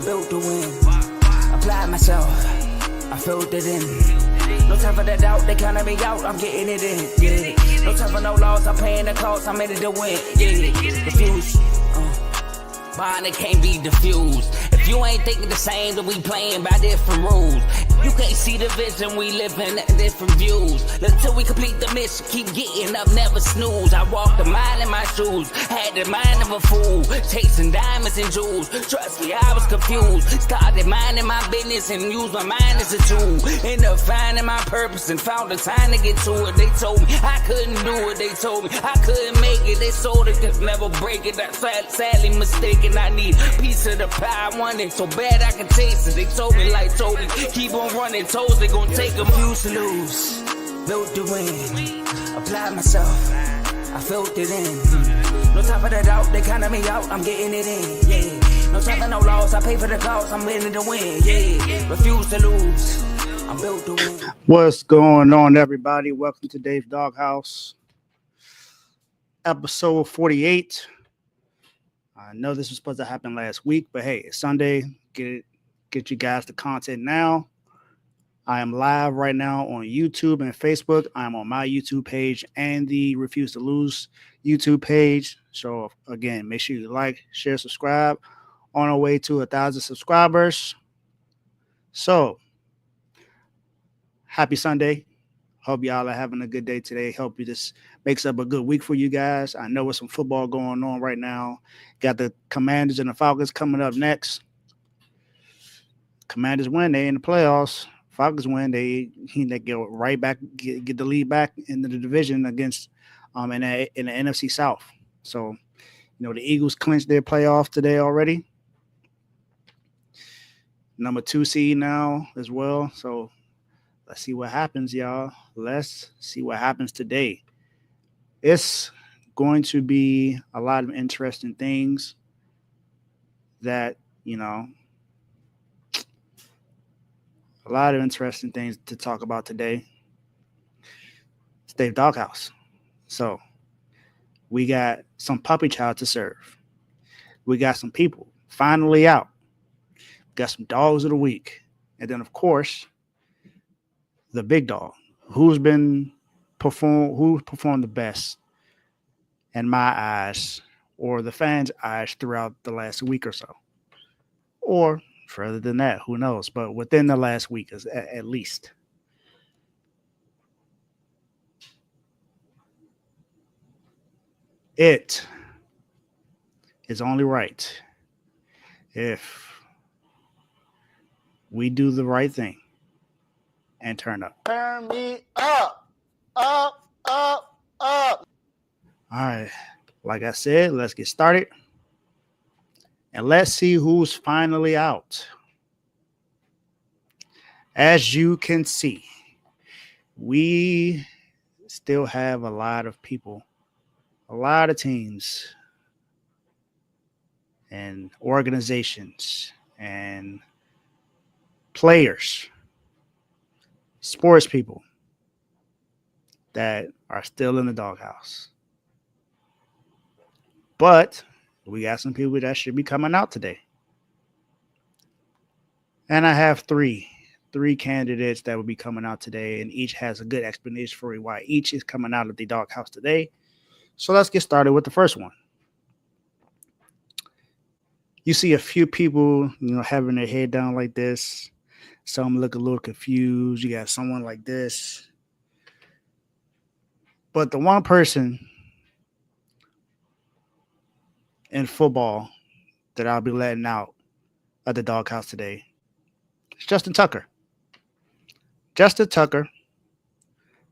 I'm built to win. Apply myself, I filled it in. No time for the doubt, they counted me out, I'm getting it in. Yeah. No time for no loss, I'm paying the cost, I'm in it to win. Yeah. Refuse. Mine, it can't be diffused. If you ain't thinking the same, then we playing by different rules. You can't see the vision, we living at different views. Until we complete the mission, keep getting up, never snooze. I walked a mile in my shoes, had the mind of a fool, chasing diamonds and jewels. Trust me, I was confused. Started minding my business and used my mind as a tool. Ended up finding my purpose and found the time to get to it. They told me I couldn't do it, they told me I couldn't make it. They sold it, could never break it. That's sadly mistaken. I need a piece of the pie, I want it so bad I can taste it. They told me like told me, keep on running toes, they gon' take them. Refuse to lose, built to win. Apply myself, I filled it in. No time for the doubt, they counted me out, I'm getting it in. Yeah. No time for no loss, I pay for the cost, I'm winning to win. Yeah. Refuse to lose, I'm built to win. What's going on, everybody? Welcome to Dave's Doghouse, episode 48. I know this was supposed to happen last week, but hey, it's Sunday. Get you guys the content now. I am live right now on YouTube and Facebook. I'm on my YouTube page and the Refuse to Lose YouTube page. So again, make sure you like, share, subscribe. On our way to 1,000 subscribers. So happy Sunday. Hope y'all are having a good day today. Hope you this makes up a good week for you guys. I know there's some football going on right now. Got the Commanders and the Falcons coming up next. Commanders win, they in the playoffs. Falcons win, they get right back, get the lead back into the division against in the NFC South. So, the Eagles clinched their playoff today already. Number 2 seed now as well. So let's see what happens, y'all. Let's see what happens today. It's going to be a lot of interesting things that, a lot of interesting things to talk about today. It's Dave Doghouse. So we got some puppy child to serve. We got some people finally out. We got some dogs of the week. And then, of course, the big dog, who performed the best in my eyes or the fans' eyes throughout the last week or so. Or further than that, who knows? But within the last week, at least. It is only right if we do the right thing and turn up. Turn me up, up, up, up. All right. Like I said, let's get started. And let's see who's finally out. As you can see, we still have a lot of people, a lot of teams and organizations and players, sports people that are still in the doghouse. But we got some people that should be coming out today. And I have three candidates that will be coming out today, and each has a good explanation for why each is coming out of the doghouse today. So let's get started with the first one. You see a few people, having their head down like this. Some look a little confused. You got someone like this. But the one person in football that I'll be letting out at the doghouse today is Justin Tucker. Justin Tucker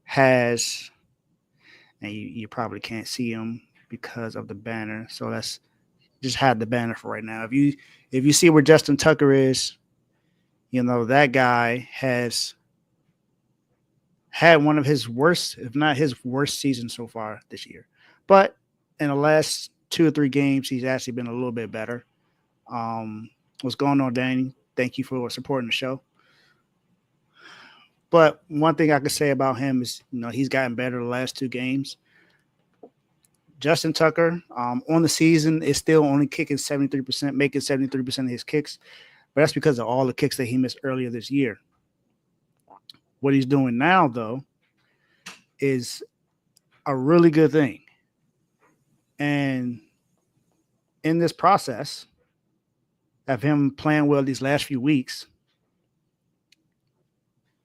has, and you probably can't see him because of the banner, so let's just hide the banner for right now. If you see where Justin Tucker is, that guy has had one of his worst, if not his worst season so far this year. But in the last 2 or 3 games, he's actually been a little bit better. What's going on, Danny? Thank you for supporting the show. But one thing I could say about him is, he's gotten better the last 2 games. Justin Tucker, on the season, is still only kicking 73%, making 73% of his kicks. but that's because of all the kicks that he missed earlier this year. What he's doing now, though, is a really good thing. And in this process of him playing well these last few weeks,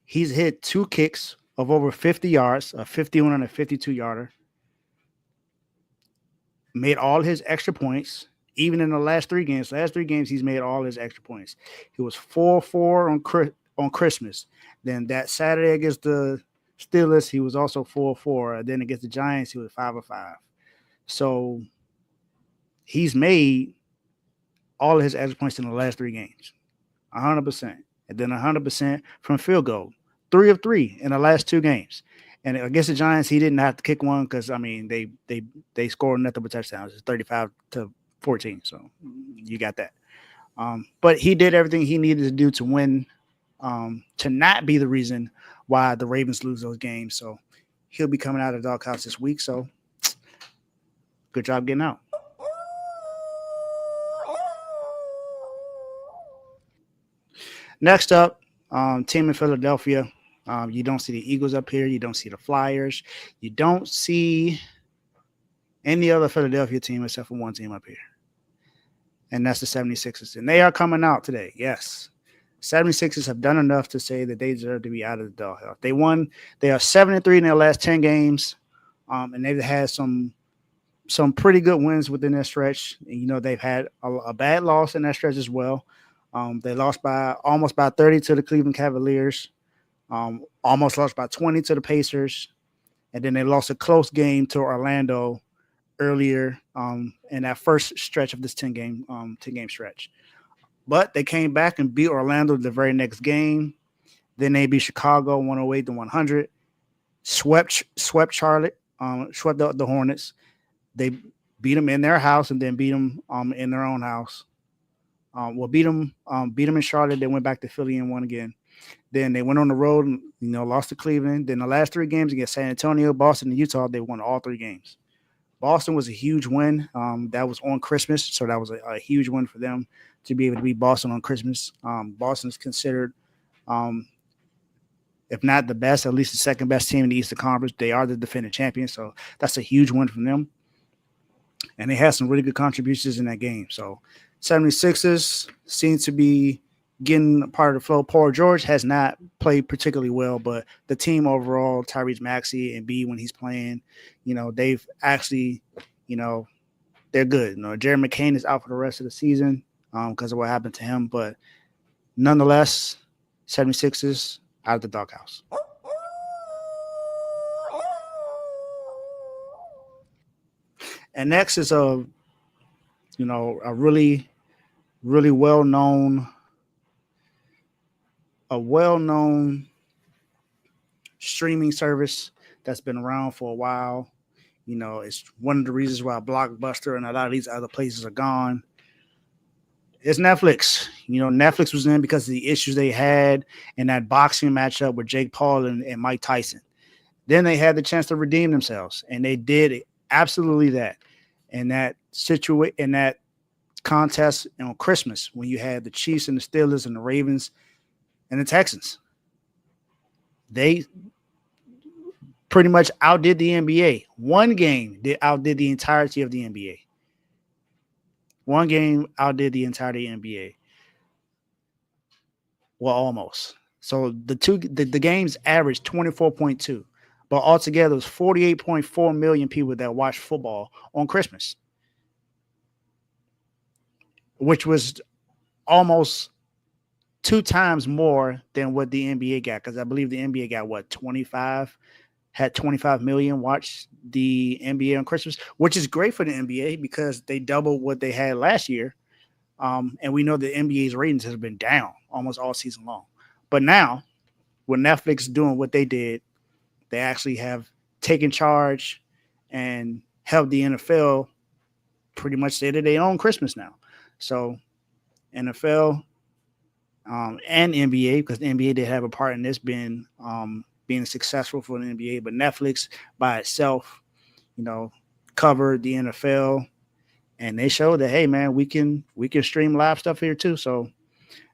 he's hit 2 kicks of over 50 yards, a 51 and a 52-yarder. Made all his extra points, even in the last 3 games. Last 3 games, he's made all his extra points. He was 4-4 on Christmas. Then that Saturday against the Steelers, he was also 4-4. Then against the Giants, he was 5-5. So he's made all of his extra points in the last 3 games, 100%. And then 100% from field goal, 3 of 3 in the last 2 games. And against the Giants, he didn't have to kick one because, I mean, they scored nothing but touchdowns. It's 35-14, so you got that. But he did everything he needed to do to win, to not be the reason why the Ravens lose those games. So he'll be coming out of the doghouse this week. So good job getting out. Next up, team in Philadelphia. You don't see the Eagles up here. You don't see the Flyers. You don't see any other Philadelphia team except for one team up here. And that's the 76ers. And they are coming out today. Yes. 76ers have done enough to say that they deserve to be out of the doghouse. They won. They are 7-3 in their last 10 games. And they've had some pretty good wins within their stretch. And, you know, they've had a bad loss in that stretch as well. They lost by almost by 30 to the Cleveland Cavaliers. Almost lost by 20 to the Pacers, and then they lost a close game to Orlando earlier in that first stretch of this 10-game stretch. But they came back and beat Orlando the very next game. Then they beat Chicago 108-100, swept Charlotte, swept the Hornets. They beat them in their house and then beat them in their own house. Beat them in Charlotte. They went back to Philly and won again. Then they went on the road and, you know, lost to Cleveland. Then the last 3 games against San Antonio, Boston, and Utah, they won all 3 games. Boston was a huge win. That was on Christmas, so that was a huge win for them to be able to beat Boston on Christmas. Boston is considered, if not the best, at least the second best team in the Eastern Conference. They are the defending champions, so that's a huge win from them. And they had some really good contributions in that game. So 76ers seem to be getting a part of the flow. Paul George has not played particularly well, but the team overall, Tyrese Maxey and B, when he's playing, you know, they've actually, you know, they're good. You know, Jared McCain is out for the rest of the season because of what happened to him. But nonetheless, 76ers out of the doghouse. And next is a really, really well-known streaming service that's been around for a while. You know, it's one of the reasons why Blockbuster and a lot of these other places are gone. It's Netflix. You know, Netflix was in because of the issues they had in that boxing matchup with Jake Paul and Mike Tyson. Then they had the chance to redeem themselves, and they did absolutely that. In that contest on Christmas, when you had the Chiefs and the Steelers and the Ravens and the Texans, they pretty much outdid the NBA. One game outdid the entirety of the NBA. One game outdid the entirety of the NBA. Well, almost. So the games averaged 24.2, but altogether it was 48.4 million people that watched football on Christmas, which was almost 2 times more than what the NBA got, because I believe the NBA got 25 million watched the NBA on Christmas, which is great for the NBA because they doubled what they had last year. And we know the NBA's ratings has been down almost all season long. But now, with Netflix doing what they did, they actually have taken charge and helped the NFL pretty much say that they own Christmas now. So NFL and NBA, because the NBA did have a part in this being successful for the NBA, but Netflix by itself, you know, covered the NFL, and they showed that, hey man, we can stream live stuff here too. So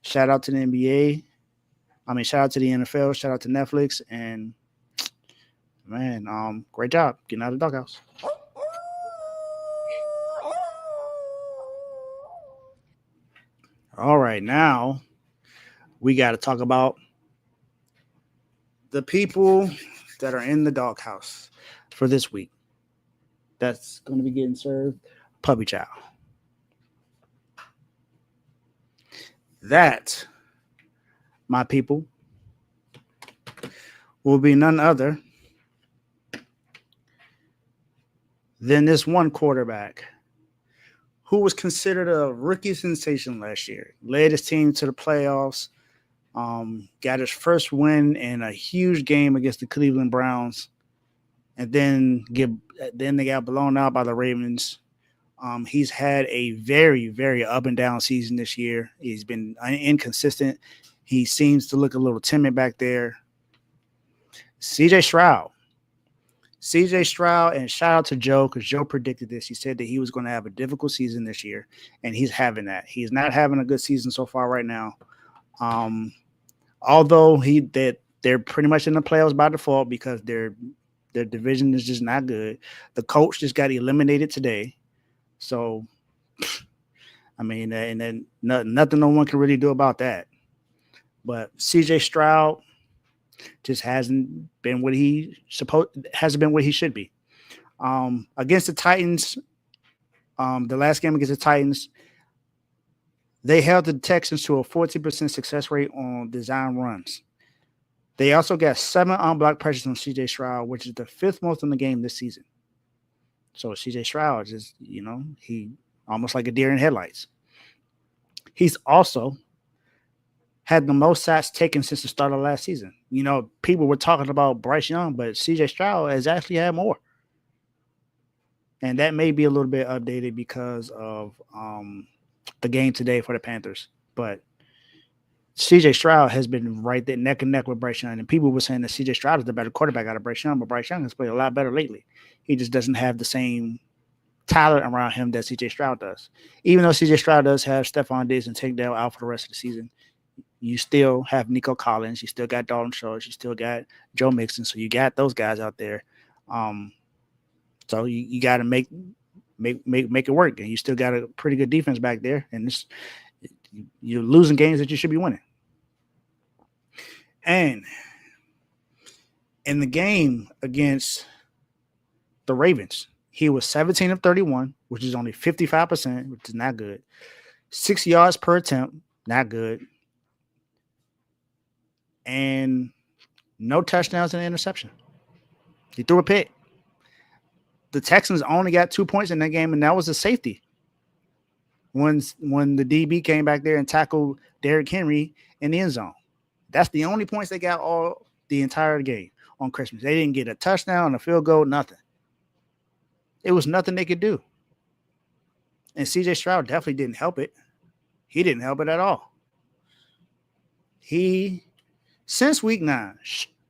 Shout out to the NBA. Shout out to the NFL. Shout out to Netflix. And man, great job getting out of the doghouse. All right, now we got to talk about the people that are in the doghouse for this week. That's going to be getting served puppy chow. That, my people, will be none other than this one quarterback who was considered a rookie sensation last year. Led his team to the playoffs, got his first win in a huge game against the Cleveland Browns, and then they got blown out by the Ravens. He's had a very, very up and down season this year. He's been inconsistent. He seems to look a little timid back there. CJ Stroud, and shout out to Joe, because Joe predicted this. He said that he was going to have a difficult season this year, and he's having that. He's not having a good season so far right now. Although they're pretty much in the playoffs by default because their division is just not good. The coach just got eliminated today. So, and then nothing no one can really do about that. But CJ Stroud just hasn't been what he should be. Against the Titans, the last game against the Titans, they held the Texans to a 14% success rate on design runs. They also got 7 unblocked pressures on CJ Stroud, which is the 5th most in the game this season. So CJ Stroud is, he almost like a deer in headlights. He's also had the most sacks taken since the start of last season. People were talking about Bryce Young, but CJ Stroud has actually had more. And that may be a little bit updated because of the game today for the Panthers. But CJ Stroud has been right there neck and neck with Bryce Young. And people were saying that CJ Stroud is the better quarterback out of Bryce Young, but Bryce Young has played a lot better lately. He just doesn't have the same talent around him that CJ Stroud does. Even though CJ Stroud does have Stephon Diggs and Tank Dell out for the rest of the season, you still have Nico Collins. You still got Dalton Schultz. You still got Joe Mixon. So you got those guys out there. So you got to make it work. And you still got a pretty good defense back there. And you're losing games that you should be winning. And in the game against the Ravens, he was 17 of 31, which is only 55%, which is not good. 6 yards per attempt, not good. And no touchdowns and interception. He threw a pick. The Texans only got 2 points in that game, and that was a safety. When the DB came back there and tackled Derrick Henry in the end zone. That's the only points they got all the entire game on Christmas. They didn't get a touchdown, a field goal, nothing. It was nothing they could do. And CJ Stroud definitely didn't help it. He didn't help it at all. Since week 9,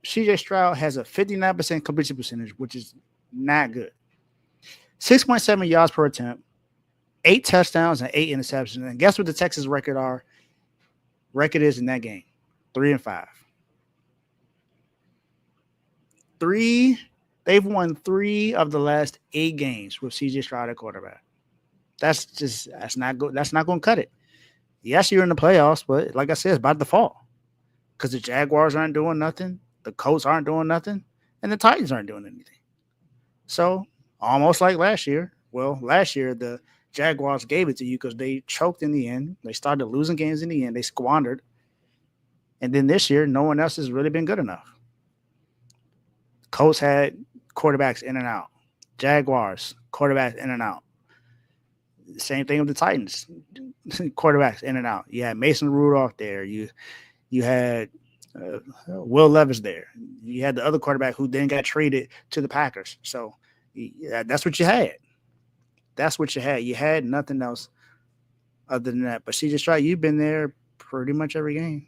CJ Stroud has a 59% completion percentage, which is not good. 6.7 yards per attempt, 8 touchdowns, and 8 interceptions. And guess what the Texans record is in that game? 3-5. They've won 3 of the last 8 games with CJ Stroud at quarterback. That's not good. That's not going to cut it. Yes, you're in the playoffs, but like I said, it's by default. Because the Jaguars aren't doing nothing, the Colts aren't doing nothing, and the Titans aren't doing anything. So, almost like last year. Well, last year, the Jaguars gave it to you because they choked in the end. They started losing games in the end. They squandered. And then this year, no one else has really been good enough. Colts had quarterbacks in and out. Jaguars, quarterbacks in and out. Same thing with the Titans. Quarterbacks in and out. You had Mason Rudolph there. You had Will Levis there. You had the other quarterback who then got traded to the Packers. So that's what you had. That's what you had. You had nothing else other than that. But CJ Stroud, you've been there pretty much every game.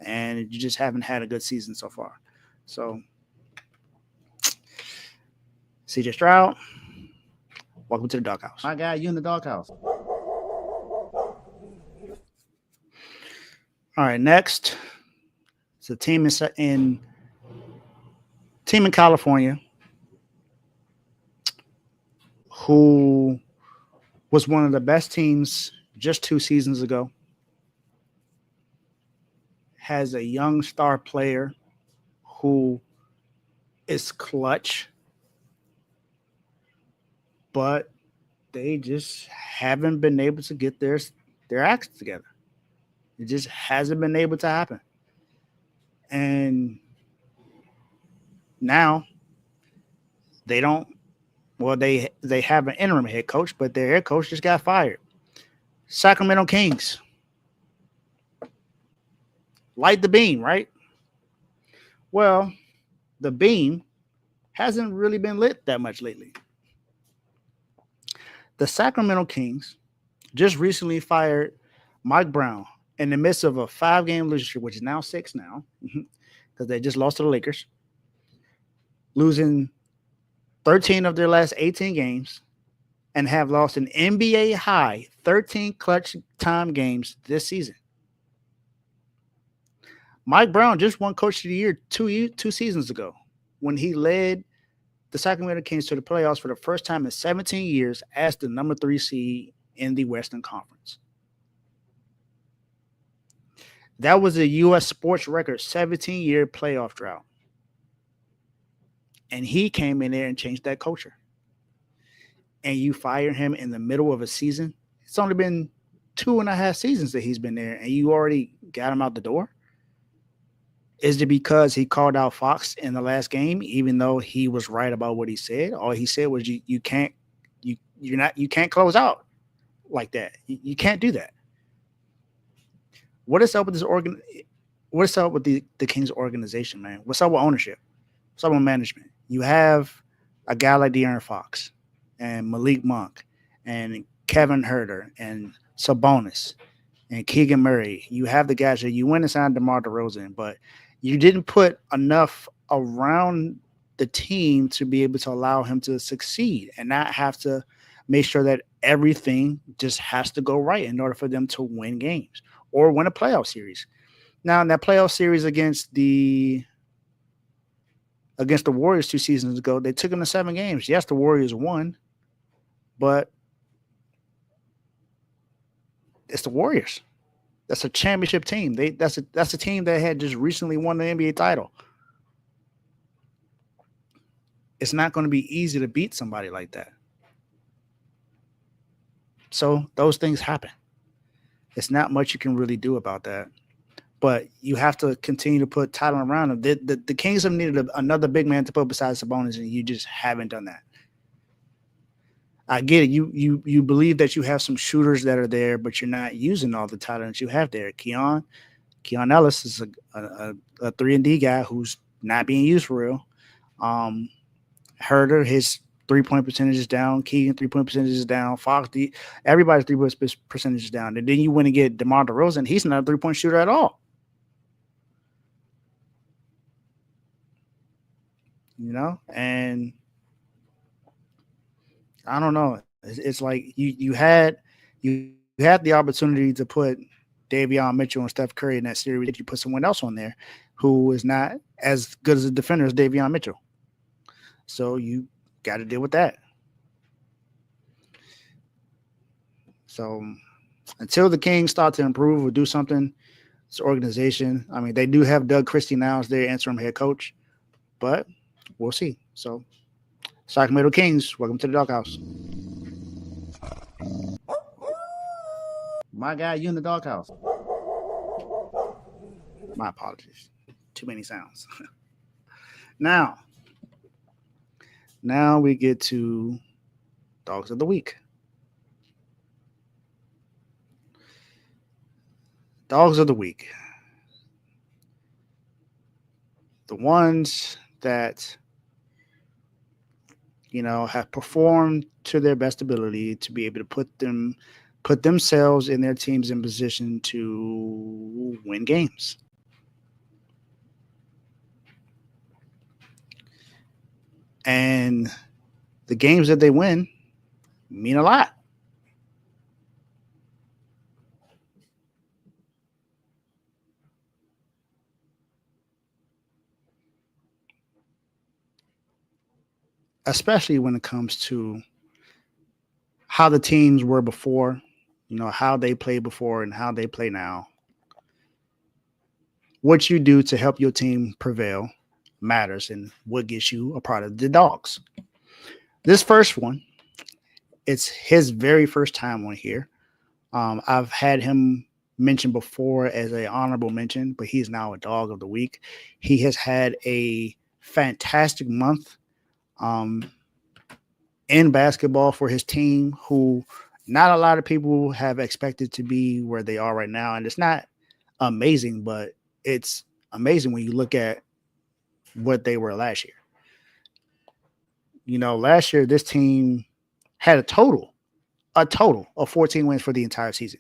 And you just haven't had a good season so far. So, CJ Stroud, welcome to the doghouse. My guy, you in the doghouse. All right, next, it's a team in California who was one of the best teams just 2 seasons ago. Has a young star player who is clutch, but they just haven't been able to get their acts together. It just hasn't been able to happen. And now they don't. Well, they have an interim head coach, but their head coach just got fired. Sacramento Kings. Light the beam, right? Well, the beam hasn't really been lit that much lately. The Sacramento Kings just recently fired Mike Brown in the midst of a 5-game losing streak, which is now 6 now, because they just lost to the Lakers, losing 13 of their last 18 games, and have lost an NBA high 13 clutch time games this season. Mike Brown just won Coach of the Year 2 seasons ago when he led the Sacramento Kings to the playoffs for the first time in 17 years as the number 3 seed in the Western Conference. That was a U.S. sports record 17-year playoff drought. And he came in there and changed that culture. And you fire him in the middle of a season. It's only been 2.5 seasons that he's been there, and you already got him out the door. Is it because he called out Fox in the last game, even though he was right about what he said? All he said was you can't close out like that. You can't do that. What is up with this What's up with the Kings organization, man? What's up with ownership? What's up with management? You have a guy like De'Aaron Fox and Malik Monk and Kevin Huerter and Sabonis and Keegan Murray. You have the guys that you went and signed DeMar DeRozan, but you didn't put enough around the team to be able to allow him to succeed and not have to make sure that everything just has to go right in order for them to win games or win a playoff series. Now, in that playoff series against the Warriors 2 seasons ago, they took them to 7 games. Yes, the Warriors won, but it's the Warriors. That's a championship team. That's a team that had just recently won the NBA title. It's not going to be easy to beat somebody like that. So those things happen. It's not much you can really do about that. But you have to continue to put talent around them. The Kings have needed another big man to put besides Sabonis, and you just haven't done that. I get it. You believe that you have some shooters that are there, but you're not using all the talent you have there. Keon Ellis is a 3-and-D guy who's not being used for real. Huerter, his 3-point percentage is down. Keegan, 3-point percentage is down. Fox, everybody's 3-point percentage is down. And then you went and get DeMar DeRozan. He's not a 3-point shooter at all. You know, and I don't know. It's like you had the opportunity to put Davion Mitchell and Steph Curry in that series. You put someone else on there who is not as good as a defender as Davion Mitchell. So you got to deal with that. So until the Kings start to improve or do something, it's organization. I mean, they do have Doug Christie now as their interim head coach, but we'll see. So Sacramento Kings, welcome to the doghouse. My guy, you in the doghouse. My apologies. Too many sounds. Now we get to Dogs of the Week. Dogs of the Week. The ones that, you know, have performed to their best ability to be able to put themselves and their teams in position to win games. And the games that they win mean a lot. especially when it comes to how the teams were before, how they played before and how they play now. What you do to help your team prevail matters, and what gets you a part of the dogs. This first one, it's his very first time on here. I've had him mentioned before as an honorable mention, but he's now a dog of the week. He has had a fantastic month in basketball for his team, who not a lot of people have expected to be where they are right now. And it's not amazing, but it's amazing when you look at what they were last year. Last year, this team had a total of 14 wins for the entire season.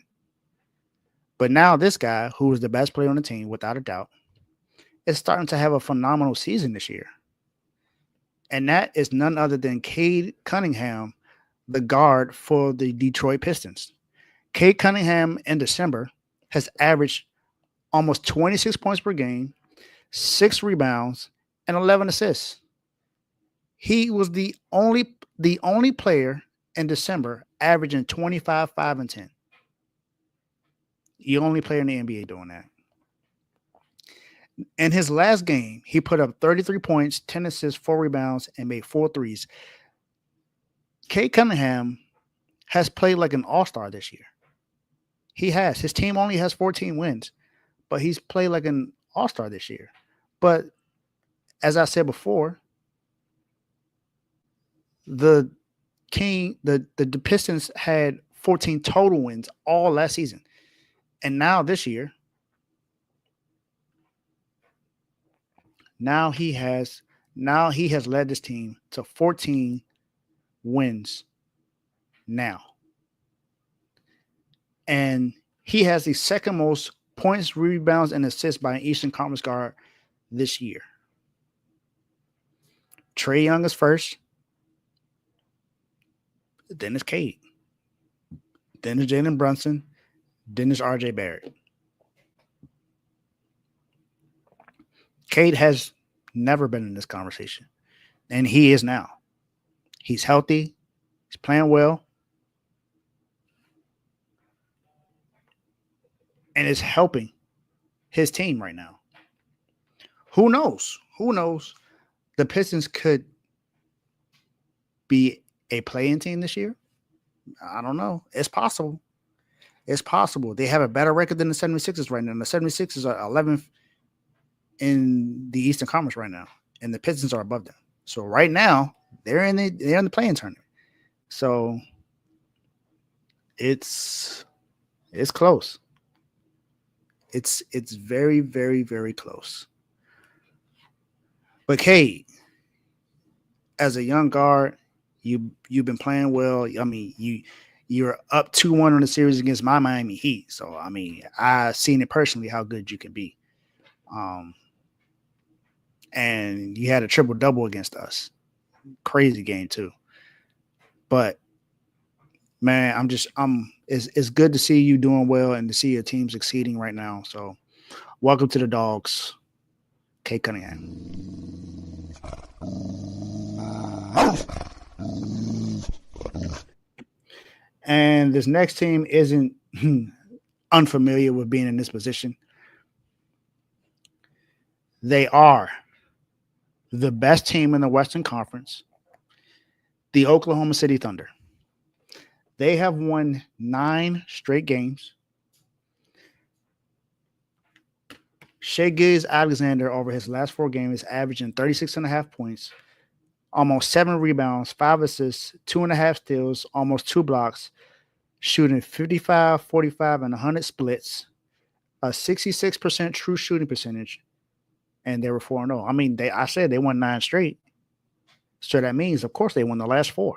But now this guy, who is the best player on the team, without a doubt, is starting to have a phenomenal season this year. And that is none other than Cade Cunningham, the guard for the Detroit Pistons. Cade Cunningham in December has averaged almost 26 points per game, 6 rebounds, and 11 assists. He was the only player in December averaging 25, 5, and 10. The only player in the NBA doing that. In his last game, he put up 33 points, 10 assists, 4 rebounds, and made 4 threes. Cade Cunningham has played like an all-star this year. He has. His team only has 14 wins, but he's played like an all-star this year. But as I said before, the Pistons had 14 total wins all last season. And now this year, now he has led this team to 14 wins now. And he has the second most points, rebounds, and assists by an Eastern Conference guard this year. Trae Young is first. Then it's Cade. Then it's Jalen Brunson. Then it's RJ Barrett. Cade has never been in this conversation, and he is now. He's healthy. He's playing well. And it's helping his team right now. Who knows? The Pistons could be a play-in team this year. I don't know. It's possible. They have a better record than the 76ers right now. And the 76ers are 11th in the Eastern Conference right now, and the Pistons are above them. So right now, they're in the play-in tournament. So it's close. It's very, very, very close. But Cade, as a young guard, you've been playing well. I mean, you're up 2-1 on the series against my Miami Heat. So I mean, I've seen it personally how good you can be. And you had a triple-double against us. Crazy game too. But man, it's good to see you doing well and to see your team succeeding right now. So welcome to the Dogs, Cade Cunningham. And this next team isn't unfamiliar with being in this position. They are the best team in the Western Conference, the Oklahoma City Thunder. They have won 9 straight games. Shai Gilgeous-Alexander over his last 4 games is averaging 36.5 points, almost 7 rebounds, 5 assists, 2.5 steals, almost 2 blocks, shooting 55, 45, and 100 splits, a 66% true shooting percentage, and they were 4-0. I mean, I said they won 9 straight. So that means, of course, they won the last 4.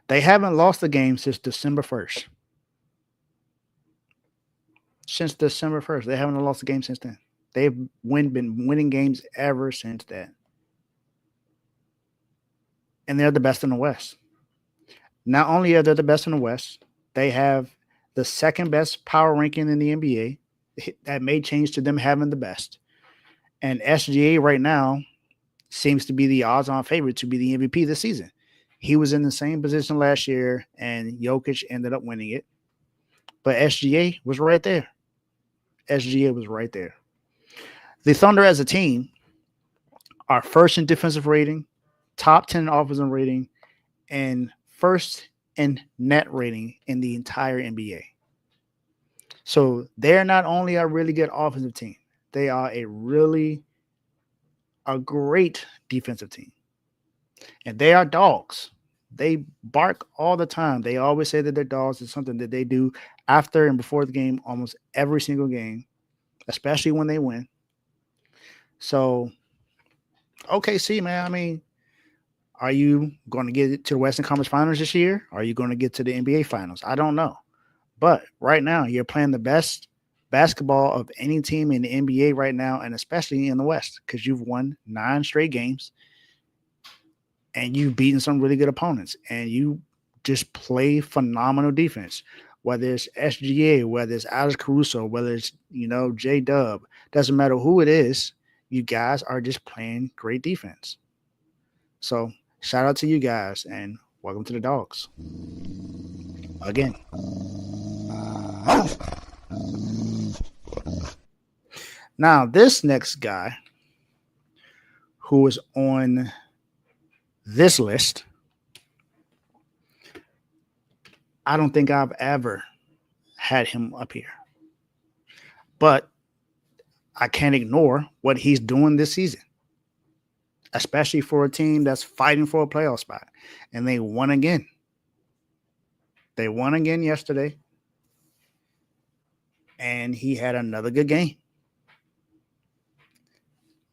They haven't lost a game since December 1st. They haven't lost a game since then. They've been winning games ever since that. And they're the best in the West. Not only are they the best in the West, they have the second best power ranking in the NBA. That may change to them having the best. And SGA right now seems to be the odds-on favorite to be the MVP this season. He was in the same position last year, and Jokic ended up winning it. But SGA was right there. SGA was right there. The Thunder as a team are first in defensive rating, top 10 in offensive rating, and first in net rating in the entire NBA. So they're not only a really good offensive team, they are a great defensive team. And they are dogs. They bark all the time. They always say that they're dogs. It's something that they do after and before the game, almost every single game, especially when they win. So, OKC, man, I mean, are you going to get to the Western Conference Finals this year? Are you going to get to the NBA Finals? I don't know. But right now, you're playing the best basketball of any team in the NBA right now, and especially in the West, because you've won 9 straight games and you've beaten some really good opponents, and you just play phenomenal defense. Whether it's SGA, whether it's Alex Caruso, whether it's J Dub, doesn't matter who it is. You guys are just playing great defense. So shout out to you guys, and welcome to the Dogs. Again. Now, this next guy who is on this list, I don't think I've ever had him up here. But I can't ignore what he's doing this season, especially for a team that's fighting for a playoff spot. And they won again. They won again yesterday. And he had another good game.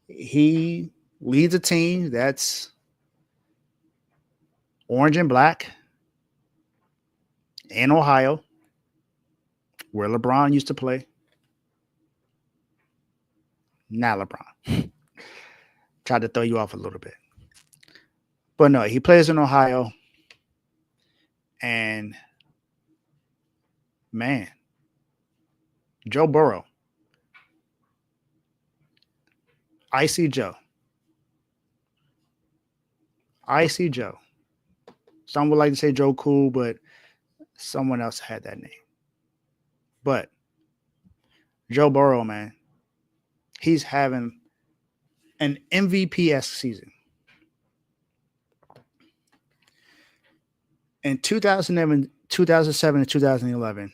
He leads a team that's orange and black in Ohio, where LeBron used to play. Not LeBron. Tried to throw you off a little bit. But no, he plays in Ohio. And, man, Joe Burrow. Icy Joe. Icy Joe. Some would like to say Joe Cool, but someone else had that name. But Joe Burrow, man, he's having an MVP-esque season. In 2007 and 2011,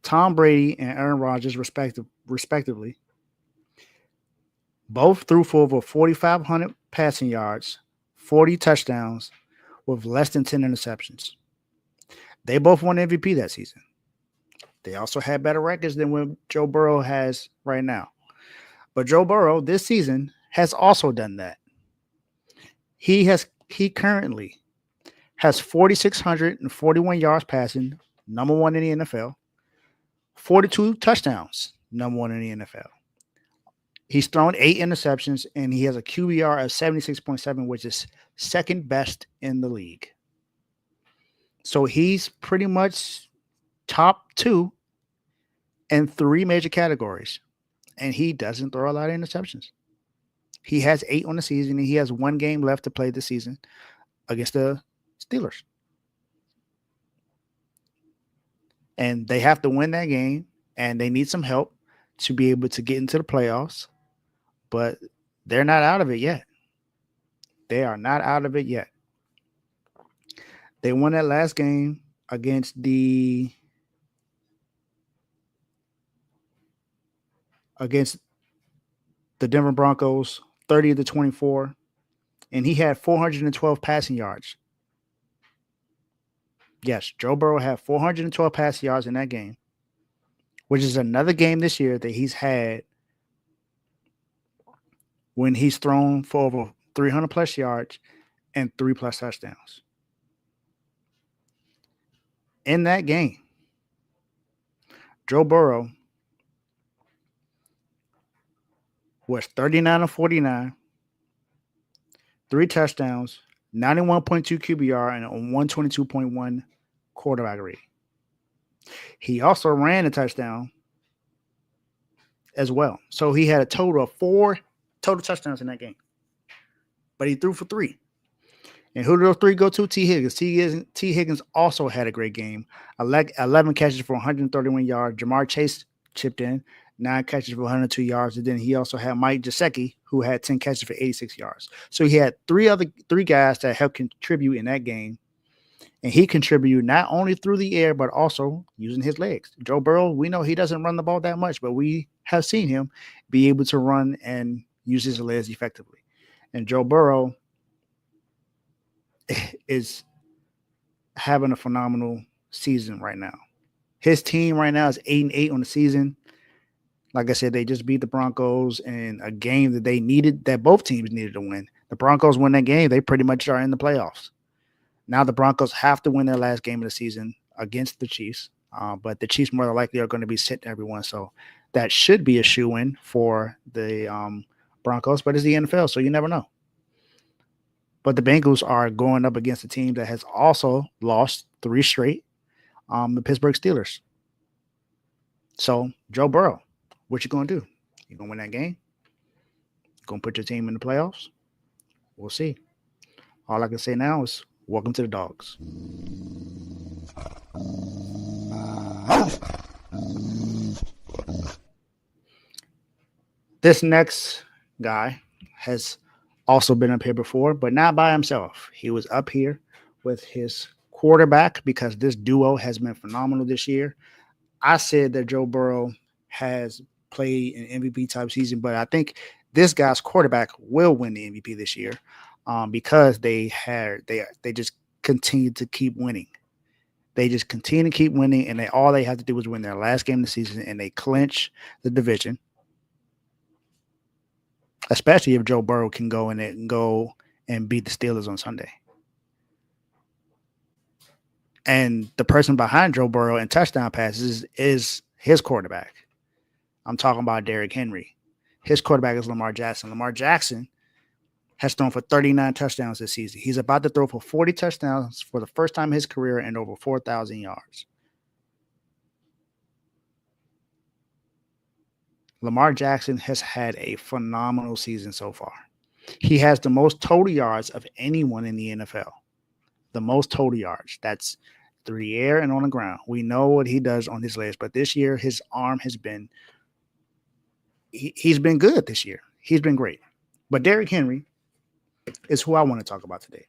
Tom Brady and Aaron Rodgers, respectively, both threw for over 4,500 passing yards, 40 touchdowns, with less than 10 interceptions. They both won MVP that season. They also had better records than what Joe Burrow has right now. But Joe Burrow this season has also done that. He currently has 4,641 yards passing, number 1 in the NFL, 42 touchdowns, number 1 in the NFL. He's thrown 8 interceptions, and he has a QBR of 76.7, which is second best in the league. So he's pretty much top 2 in 3 major categories, and he doesn't throw a lot of interceptions. He has 8 on the season, and he has 1 game left to play this season against the Steelers. And they have to win that game, and they need some help to be able to get into the playoffs. But they're not out of it yet. They are not out of it yet. They won that last game against the Denver Broncos, 30-24, and he had 412 passing yards. Yes, Joe Burrow had 412 passing yards in that game, which is another game this year that he's had when he's thrown for over 300 plus yards and 3 plus touchdowns. In that game, Joe Burrow was 39-49, 3 touchdowns, 91.2 QBR, and a 122.1 quarterback rating. He also ran a touchdown as well. So he had a total of 4 total touchdowns in that game. but he threw for 3. And who did those 3 go to? T. Higgins. T. Higgins also had a great game. 11 catches for 131 yards. Jamar Chase chipped in, 9 catches for 102 yards. And then he also had Mike Gesicki, who had 10 catches for 86 yards. So he had 3 guys that helped contribute in that game. And he contributed not only through the air, but also using his legs. Joe Burrow, we know he doesn't run the ball that much, but we have seen him be able to run and use his legs effectively. And Joe Burrow is having a phenomenal season right now. His team right now is 8-8 on the season. Like I said, they just beat the Broncos in a game that both teams needed to win. The Broncos win that game, they pretty much are in the playoffs. Now the Broncos have to win their last game of the season against the Chiefs, but the Chiefs more than likely are going to be sitting everyone. So that should be a shoe-in for the Broncos, but it's the NFL, so you never know. But the Bengals are going up against a team that has also lost 3 straight, the Pittsburgh Steelers. So Joe Burrow, what you going to do? You going to win that game? Going to put your team in the playoffs? We'll see. All I can say now is welcome to the Dogs. This next guy has also been up here before, but not by himself. He was up here with his quarterback because this duo has been phenomenal this year. I said that Joe Burrow has played an MVP type season, but I think this guy's quarterback will win the MVP this year. Because they just continue to keep winning. They just continue to keep winning, and all they have to do is win their last game of the season, and they clinch the division. Especially if Joe Burrow can go in it and go and beat the Steelers on Sunday. And the person behind Joe Burrow in touchdown passes is his quarterback. I'm talking about Derrick Henry. His quarterback is Lamar Jackson. Lamar Jackson has thrown for 39 touchdowns this season. He's about to throw for 40 touchdowns for the first time in his career and over 4,000 yards. Lamar Jackson has had a phenomenal season so far. He has the most total yards of anyone in the NFL. The most total yards. That's through the air and on the ground. We know what he does on his legs, but this year his arm has been he's been good this year. He's been great. But Derrick Henry is who I want to talk about today.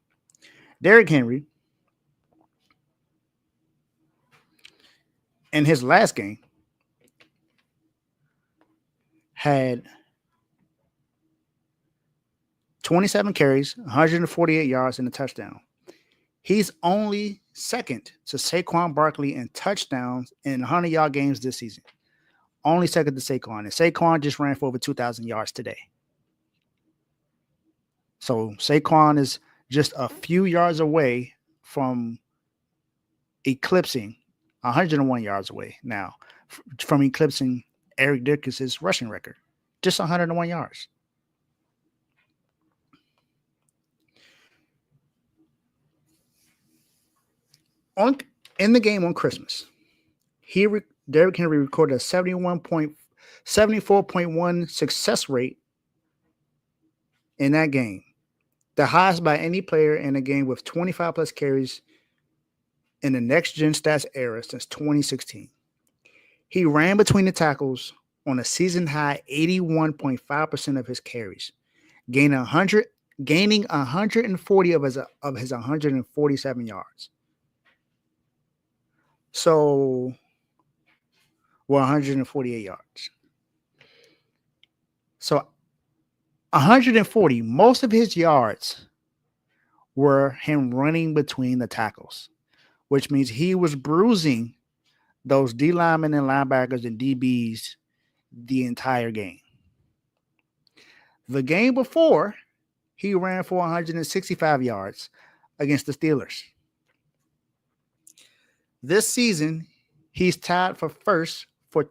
Derrick Henry, in his last game, had 27 carries, 148 yards, and a touchdown. He's only second to Saquon Barkley in touchdowns in 100-yard games this season. Only second to Saquon. And Saquon just ran for over 2,000 yards today. So Saquon is just a few yards away from eclipsing 101 yards away now from eclipsing Eric Dickerson's rushing record. Just 101 yards. In the game on Christmas, Derrick Henry recorded a 74.1 success rate in that game. The highest by any player in a game with 25 plus carries in the next gen stats era since 2016. He ran between the tackles on a season high 81.5% of his carries, gaining 140 of his 147 yards. So, 148 yards. So 140, most of his yards were him running between the tackles, which means he was bruising those D linemen and linebackers and DBs the entire game. The game before, he ran for 165 yards against the Steelers. This season, he's tied for first for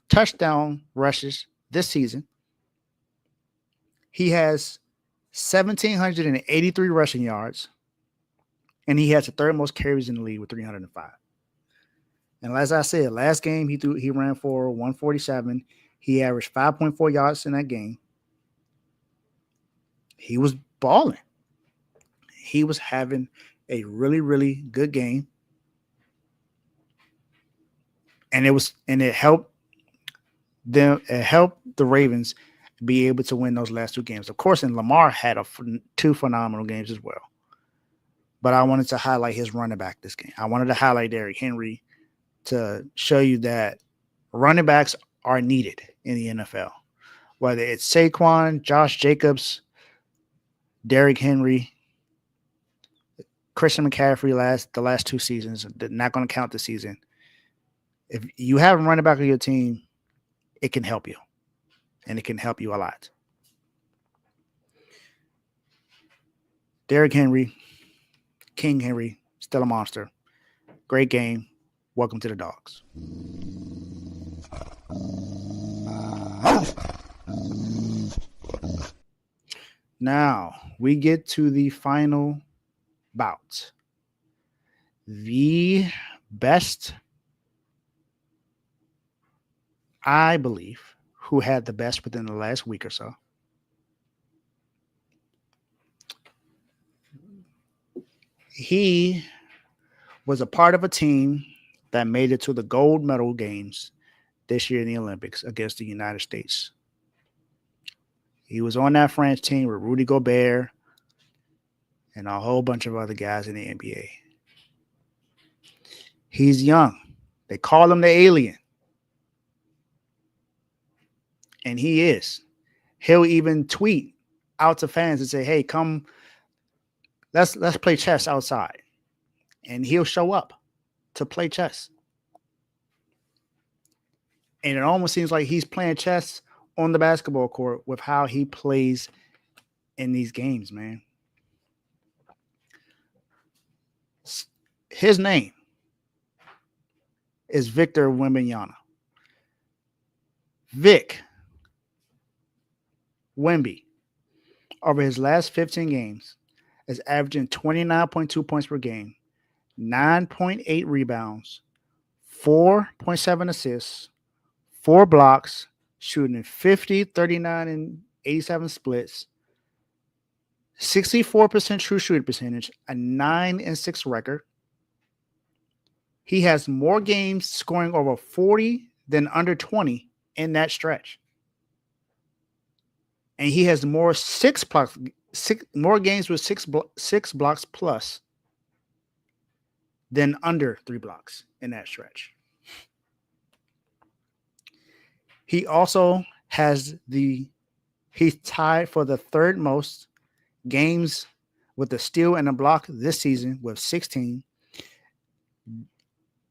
touchdown rushes this season. He has 1,783 rushing yards, and he has the third most carries in the league with 305. And as I said, last game he ran for 147. He averaged 5.4 yards in that game. He was balling. He was having a really, really good game. And it helped the Ravens be able to win those last two games. Of course, and Lamar had two phenomenal games as well. But I wanted to highlight his running back this game. I wanted to highlight Derrick Henry to show you that running backs are needed in the NFL. Whether it's Saquon, Josh Jacobs, Derrick Henry, Christian McCaffrey the last 2 seasons, not going to count the season. If you have a running back on your team, it can help you. And it can help you a lot. Derrick Henry, King Henry, still a monster. Great game. Welcome to the Dogs. Now we get to the final bout. The best, I believe, who had the best within the last week or so. He was a part of a team that made it to the gold medal games this year in the Olympics against the United States. He was on that French team with Rudy Gobert and a whole bunch of other guys in the NBA. He's young. They call him the alien. And he is. He'll even tweet out to fans and say, hey, come, let's play chess outside. And he'll show up to play chess. And it almost seems like he's playing chess on the basketball court with how he plays in these games, man. His name is Victor Wembanyama. Vic Wemby, over his last 15 games, is averaging 29.2 points per game, 9.8 rebounds, 4.7 assists, 4 blocks, shooting 50, 39, and 87 splits, 64% true shooting percentage, a 9-6 record. He has more games scoring over 40 than under 20 in that stretch. And he has more more games with six blocks plus than under 3 blocks in that stretch. He also has he's tied for the third most games with a steal and a block this season with 16.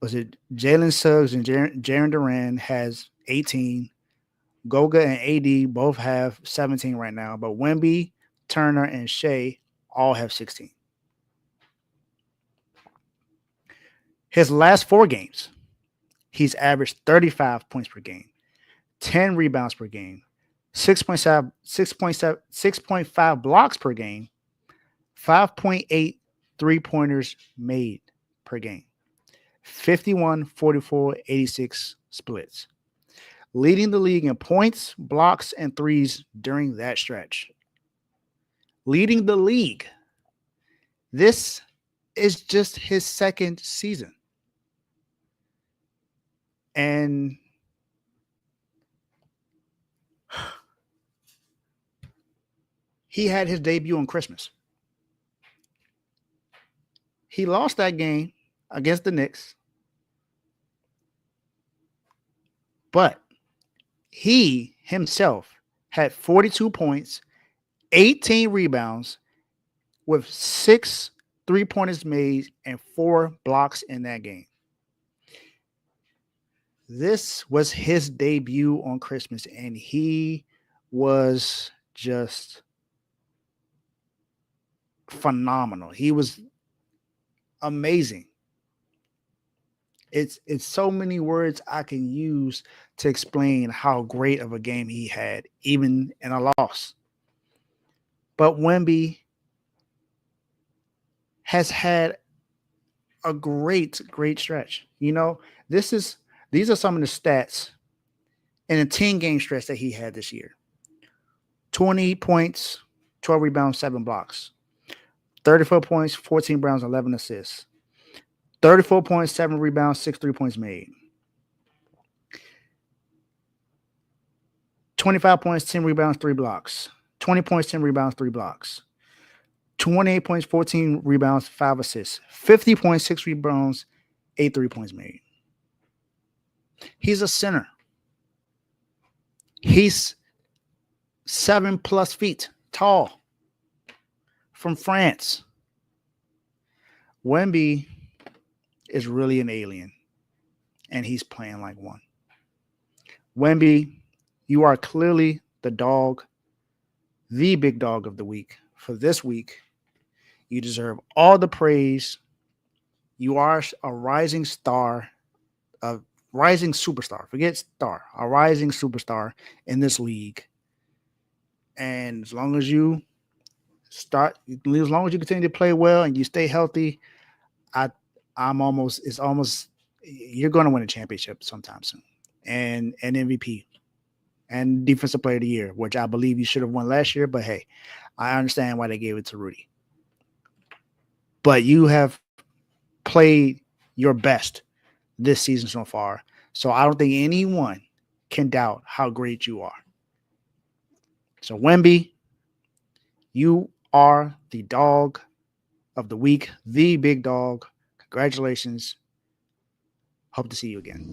Was it Jalen Suggs and Jaren Duran has 18. Goga and AD both have 17 right now, but Wemby, Turner, and Shea all have 16. His last 4 games, he's averaged 35 points per game, 10 rebounds per game, 6.5 blocks per game, 5.8 3-pointers made per game, 51, 44, 86 splits, leading the league in points, blocks, and threes during that stretch. Leading the league. This is just his second season. And he had his debut on Christmas. He lost that game against the Knicks. But he himself had 42 points, 18 rebounds, with 6 3-pointers made and 4 blocks in that game. This was his debut on Christmas, and he was just phenomenal. He was amazing. It's so many words I can use to explain how great of a game he had, even in a loss. But Wemby has had a great stretch. You know, these are some of the stats in a 10-game stretch that he had this year. 20 points, 12 rebounds, 7 blocks. 34 points, 14 rebounds, 11 assists. 34 points, 7 rebounds, 6 3-points made. 25 points, 10 rebounds, 3 blocks. 20 points, 10 rebounds, 3 blocks. 28 points, 14 rebounds, 5 assists. 50 points, 6 rebounds, 8 3-points made. He's a center. He's 7+ feet tall from France. Wemby is really an alien, and he's playing like one. Wemby, you are clearly the dog, the big dog of the week. For this week, you deserve all the praise. You are a rising star, a rising superstar. Forget star, a rising superstar in this league. And as long as you continue to play well and you stay healthy, you're going to win a championship sometime soon, and an MVP and Defensive Player of the Year, which I believe you should have won last year. But hey, I understand why they gave it to Rudy. But you have played your best this season so far, so I don't think anyone can doubt how great you are. So Wemby, you are the dog of the week, the big dog. Congratulations. Hope to see you again.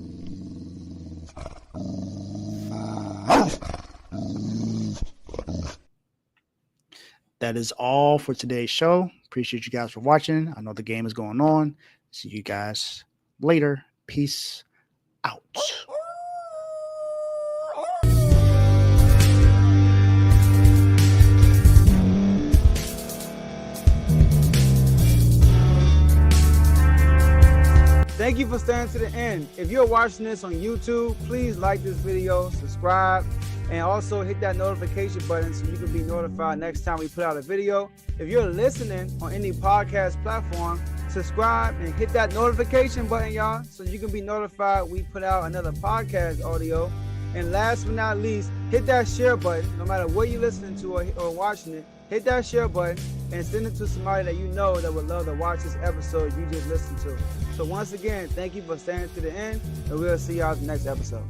That is all for today's show. Appreciate you guys for watching. I know the game is going on. See you guys later. Peace out. Thank you for staying to the end. If you're watching this on YouTube, please like this video, subscribe, and also hit that notification button so you can be notified next time we put out a video. If you're listening on any podcast platform, subscribe and hit that notification button, y'all, so you can be notified we put out another podcast audio. And last but not least, hit that share button. No matter what you're listening to or watching it, hit that share button and send it to somebody that you know that would love to watch this episode you just listened to. So once again, thank you for staying to the end, and we'll see y'all in the next episode.